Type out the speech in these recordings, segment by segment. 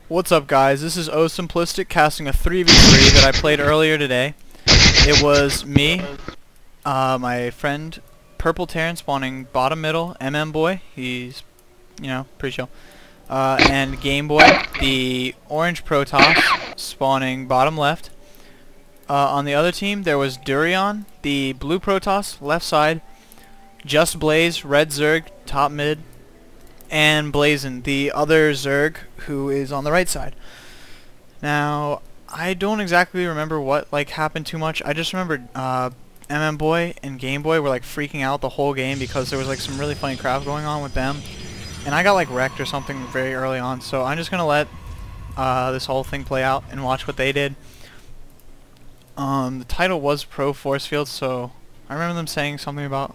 What's up, guys? This is O Simplistic casting a 3v3 that I played earlier today. It was me, my friend Purple Terran spawning bottom middle, Boy, he's, pretty chill, and Game Boy, the orange Protoss, spawning bottom left. On the other team, there was Durion, the blue Protoss, left side, Just Blaze, red Zerg, top mid, and Blazin, the other Zerg, who is on the right side. Now, I don't exactly remember what happened too much. I just remembered Boy and Game Boy were freaking out the whole game because there was some really funny crap going on with them, and I got wrecked or something very early on. So I'm just gonna let this whole thing play out and watch what they did. The title was Pro Force Fields, so I remember them saying something about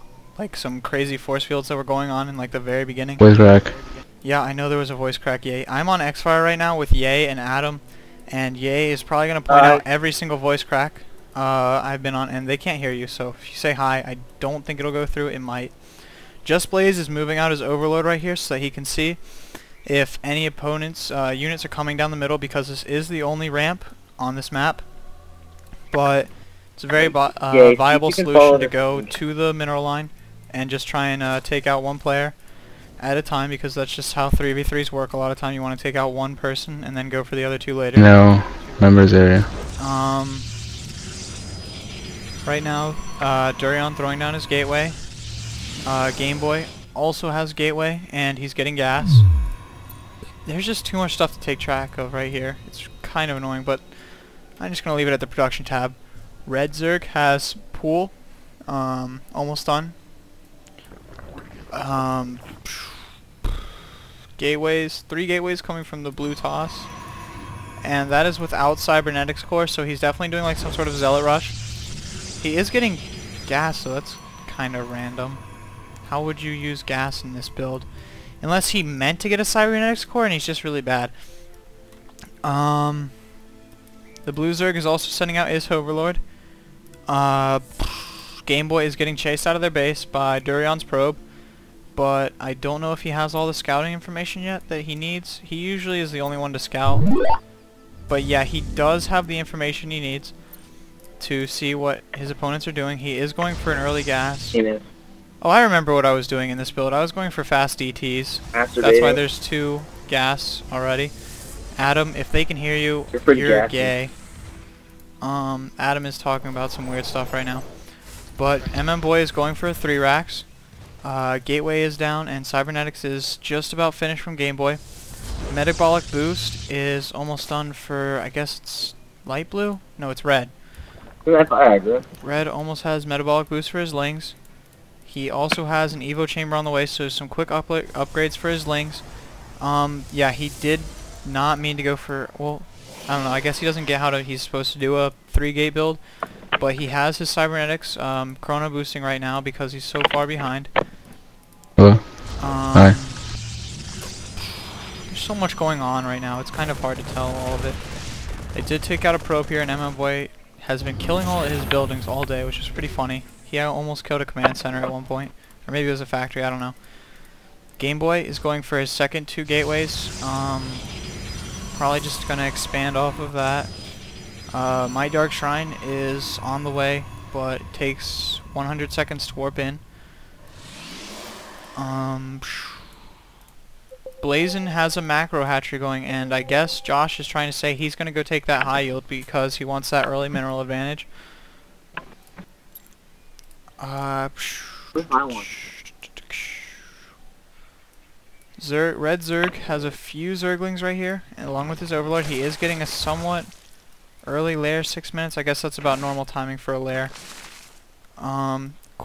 some crazy force fields that were going on in the very beginning. Voice crack. Yeah, I know there was a voice crack. Yay. I'm on Xfire right now with Yay and Adam, and Yay is probably going to point out every single voice crack I've been on, and they can't hear you, so if you say hi, I don't think it'll go through. It might. Just Blaze is moving out his overload right here so that he can see if any opponent's units are coming down the middle, because this is the only ramp on this map, but it's a very viable solution to go to the mineral line and just try and take out one player at a time, because that's just how 3v3s work. A lot of time you want to take out one person and then go for the other two later. No, members area. Right now, Durion throwing down his gateway. Game Boy also has gateway, and he's getting gas. There's just too much stuff to take track of right here. It's kind of annoying, but I'm just going to leave it at the production tab. Red Zerg has pool, almost done. Gateways, 3 gateways coming from the blue toss, and that is without cybernetics core, so he's definitely doing some sort of zealot rush. He is getting gas, so that's kind of random. How would you use gas in this build? Unless he meant to get a cybernetics core and he's just really bad. The blue Zerg is also sending out his overlord. Game Boy is getting chased out of their base by Durion's probe, but I don't know if he has all the scouting information yet that he needs. He usually is the only one to scout, but yeah, he does have the information he needs to see what his opponents are doing. He is going for an early gas. Oh, I remember what I was doing in this build. I was going for fast DTs. That's why there's 2 gas already. Adam, if they can hear you, you're gay. Adam is talking about some weird stuff right now. But Boy is going for 3 racks. Gateway is down, and Cybernetics is just about finished from Game Boy. Metabolic Boost is almost done for, I guess it's light blue? No, it's red. Red almost has Metabolic Boost for his Lings. He also has an Evo Chamber on the way, so some quick upgrades for his Lings. Yeah, he did not mean to go for, well, I don't know, I guess he doesn't get how he's supposed to do a 3-gate build, but he has his Cybernetics chrono boosting right now because he's so far behind. Hello? Hi. There's so much going on right now, it's kind of hard to tell all of it. They did take out a probe here, and Boy has been killing all of his buildings all day, which is pretty funny. He almost killed a command center at one point, or maybe it was a factory, I don't know. Game Boy is going for his second 2 gateways. Probably just going to expand off of that. My Dark Shrine is on the way, but it takes 100 seconds to warp in. Blazin has a macro hatchery going, and I guess Josh is trying to say he's going to go take that high yield because he wants that early mineral advantage. Red Zerg has a few Zerglings right here, and along with his overlord, he is getting a somewhat early lair, 6 minutes. I guess that's about normal timing for a lair.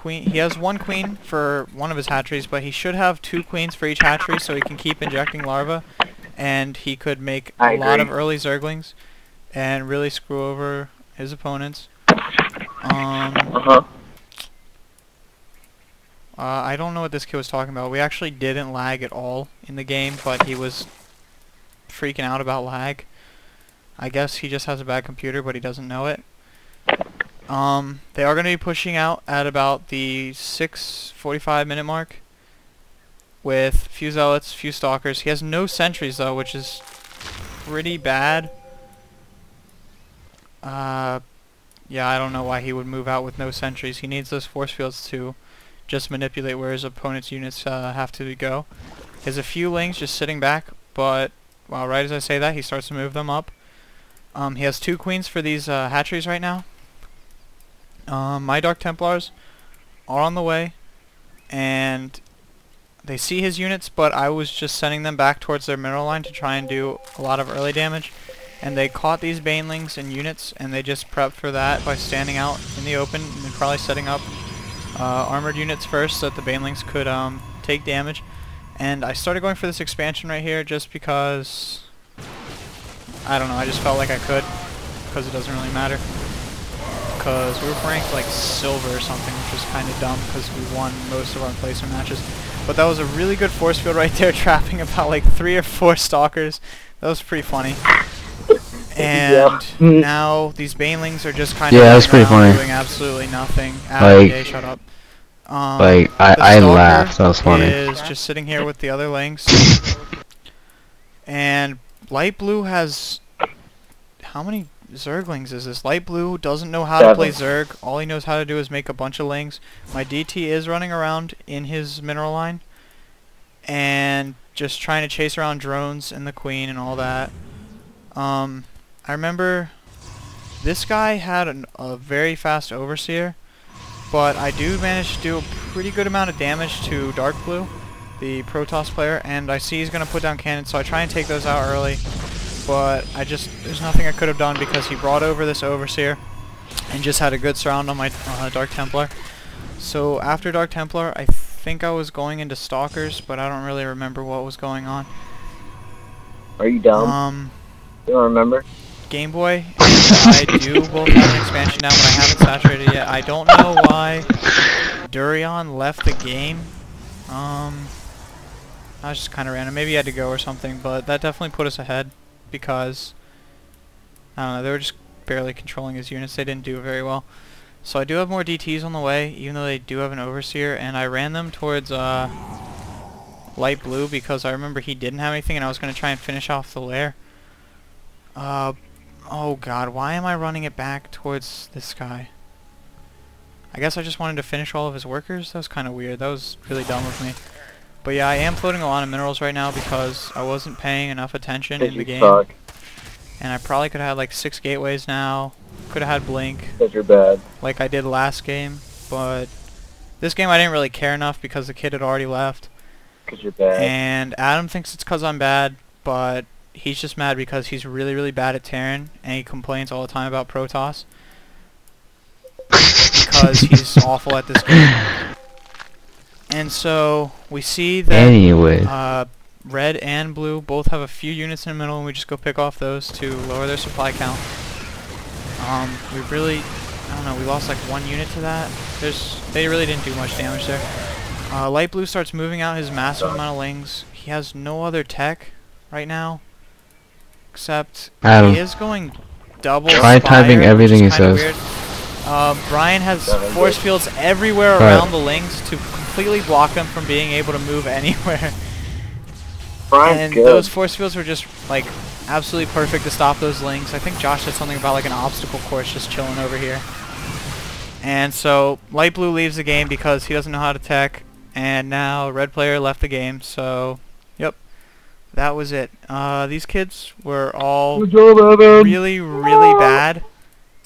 He has 1 queen for one of his hatcheries, but he should have 2 queens for each hatchery, so he can keep injecting larvae, and he could make a lot of early Zerglings and really screw over his opponents. I don't know what this kid was talking about. We actually didn't lag at all in the game, but he was freaking out about lag. I guess he just has a bad computer, but he doesn't know it. They are going to be pushing out at about the 6:45 minute mark. with few zealots, few stalkers. He has no sentries though, which is pretty bad. Yeah, I don't know why he would move out with no sentries. He needs those force fields to just manipulate where his opponent's units have to go. He has a few lings just sitting back, but well, right as I say that, he starts to move them up. He has 2 queens for these hatcheries right now. My Dark Templars are on the way, and they see his units, but I was just sending them back towards their mineral line to try and do a lot of early damage. And they caught these banelings in units, and they just prepped for that by standing out in the open and probably setting up armored units first so that the banelings could take damage. And I started going for this expansion right here just because, I don't know, I just felt like I could, because it doesn't really matter. Because we were ranked like silver or something, which was kind of dumb because we won most of our placement matches. But that was a really good force field right there, trapping about like 3 or 4 stalkers. That was pretty funny. And now these banelings are just kind of that's pretty funny. doing absolutely nothing. Like, Shut up. Like I laughed. That was funny. Is just sitting here with the other lings. And light blue has, how many Zerglings is this? Light blue doesn't know how to play Zerg. All he knows how to do is make a bunch of lings. My DT is running around in his mineral line and just trying to chase around drones and the queen and all that. I remember this guy had a very fast overseer, but I do manage to do a pretty good amount of damage to Dark Blue, the Protoss player, and I see he's going to put down cannons, so I try and take those out early, but there's nothing I could have done because he brought over this overseer and just had a good surround on my Dark Templar. So after Dark Templar, I think I was going into Stalkers, but I don't really remember what was going on. Are you dumb? You don't remember? Game Boy and I do both have an expansion now, but I haven't saturated yet. I don't know why Durion left the game. That was just kind of random. Maybe he had to go or something, but that definitely put us ahead because, I don't know, they were just barely controlling his units. They didn't do very well. So I do have more DTs on the way, even though they do have an overseer, and I ran them towards light blue because I remember he didn't have anything and I was going to try and finish off the lair. Oh god, why am I running it back towards this guy? I guess I just wanted to finish all of his workers? That was kind of weird. That was really dumb of me. But yeah, I am floating a lot of minerals right now because I wasn't paying enough attention in the game. And I probably could have had like 6 gateways now. Could have had blink. Because you're bad. Like I did last game. But this game I didn't really care enough because the kid had already left. Because you're bad. And Adam thinks it's because I'm bad, but he's just mad because he's really, really bad at Terran, and he complains all the time about Protoss. Because he's awful at this game. And so, we see that red and blue both have a few units in the middle, and we just go pick off those to lower their supply count. We really, I don't know, we lost like 1 unit to that. They really didn't do much damage there. Light blue starts moving out his massive amount of lings. He has no other tech right now. Except Adam, he is going double try typing everything he says. Weird. Brian has force fields everywhere around the lings to completely block them from being able to move anywhere. And those force fields were just like absolutely perfect to stop those lings. I think Josh said something about like an obstacle course just chilling over here. And so light blue leaves the game because he doesn't know how to tech, and now red player left the game. So yep. That was it. These kids were all really, really bad,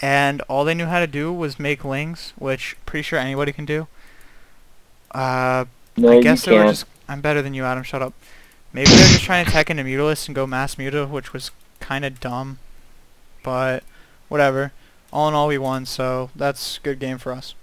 and all they knew how to do was make lings, which pretty sure anybody can do. I guess they were just... I'm better than you, Adam. Shut up. Maybe they're just trying to tech into Mutalisk and go mass Muta, which was kind of dumb, but whatever. All in all, we won, so that's a good game for us.